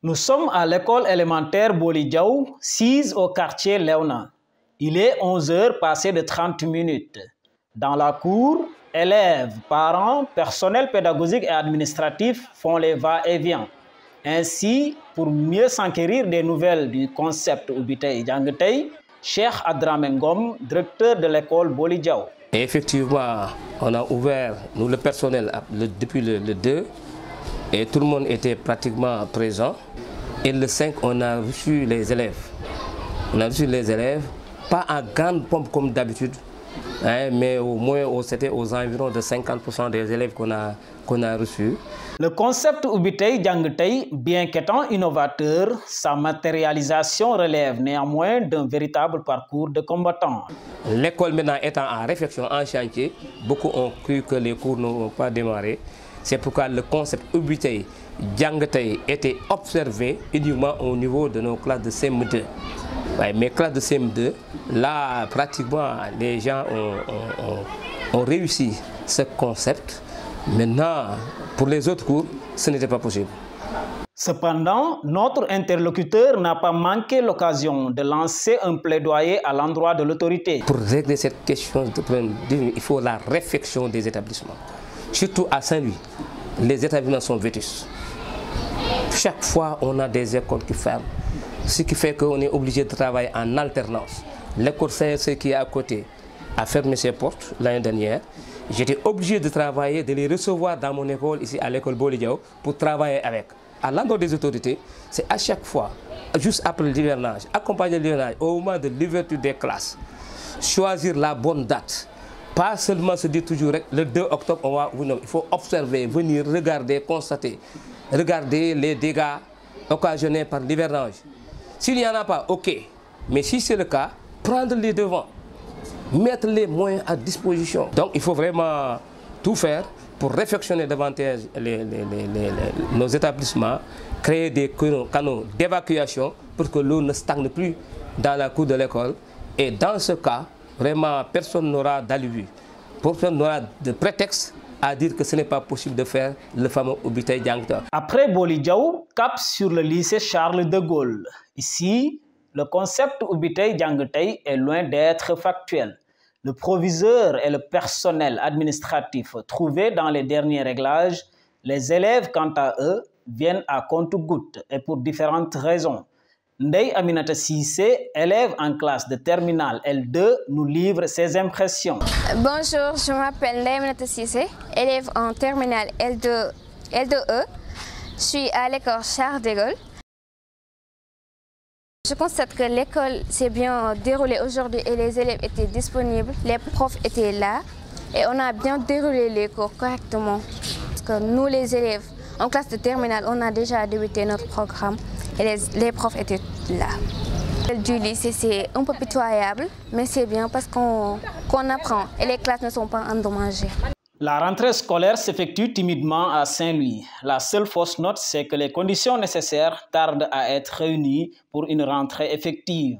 Nous sommes à l'école élémentaire Bolidiaou, 6 au quartier Léona. Il est 11 heures passées de 30 minutes. Dans la cour, élèves, parents, personnel pédagogique et administratif font les va-et-vient. Ainsi, pour mieux s'enquérir des nouvelles du concept Ubitey Jangtey, Cheikh Adramé Ngom, directeur de l'école Bolidiaou. Et effectivement, on a ouvert, nous le personnel, depuis le 2, et tout le monde était pratiquement présent. Et le 5, on a reçu les élèves. On a reçu les élèves, pas en grande pompe comme d'habitude, hein, mais au moins c'était aux environs de 50% des élèves qu'on a reçus. Le concept Ubitey Jangtey, bien qu'étant innovateur, sa matérialisation relève néanmoins d'un véritable parcours de combattant. L'école maintenant étant en réflexion, en chantier, beaucoup ont cru que les cours n'ont pas démarré. C'est pourquoi le concept Ubitey Jangtey était observé uniquement au niveau de nos classes de CM2. Ouais, mes classes de CM2, là, pratiquement, les gens ont réussi ce concept. Maintenant, pour les autres cours, ce n'était pas possible. Cependant, notre interlocuteur n'a pas manqué l'occasion de lancer un plaidoyer à l'endroit de l'autorité. Pour régler cette question, il faut la réflexion des établissements. Surtout à Saint-Louis, les établissements sont vétustes. Chaque fois, on a des écoles qui ferment, ce qui fait qu'on est obligé de travailler en alternance. L'école CRC qui est à côté a fermé ses portes l'année dernière. J'étais obligé de travailler, de les recevoir dans mon école, ici à l'école Bolidiaou, pour travailler avec. À l'endroit des autorités, c'est à chaque fois, juste après l'hivernage, accompagner l'hivernage au moment de l'ouverture des classes, choisir la bonne date. Pas seulement se dire toujours le 2 octobre, il faut observer, venir, regarder, constater, regarder les dégâts occasionnés par l'hivernage. S'il n'y en a pas, ok. Mais si c'est le cas, prendre les devants, mettre les moyens à disposition. Donc il faut vraiment tout faire pour réfectionner davantage nos établissements, créer des canaux d'évacuation pour que l'eau ne stagne plus dans la cour de l'école. Et dans ce cas, vraiment, personne n'aura d'alibi, personne n'aura de prétexte à dire que ce n'est pas possible de faire le fameux Ubitey Jangtey. Après Bolidiaou, cap sur le lycée Charles de Gaulle. Ici, le concept Ubitey Jangtey est loin d'être factuel. Le proviseur et le personnel administratif trouvés dans les derniers réglages, les élèves, quant à eux, viennent à compte-gouttes et pour différentes raisons. Ndeye Aminata Cissé, élève en classe de terminale L2, nous livre ses impressions. Bonjour, je m'appelle Ndeye Aminata Cissé, élève en terminale L2E. Je suis à l'école Charles de Gaulle. Je constate que l'école s'est bien déroulée aujourd'hui et les élèves étaient disponibles, les profs étaient là et on a bien déroulé les cours correctement. Parce que nous les élèves en classe de terminale, on a déjà débuté notre programme et les profs étaient là. Du lycée, c'est un peu pitoyable, mais c'est bien parce qu'on apprend et les classes ne sont pas endommagées. La rentrée scolaire s'effectue timidement à Saint-Louis. La seule fausse note, c'est que les conditions nécessaires tardent à être réunies pour une rentrée effective.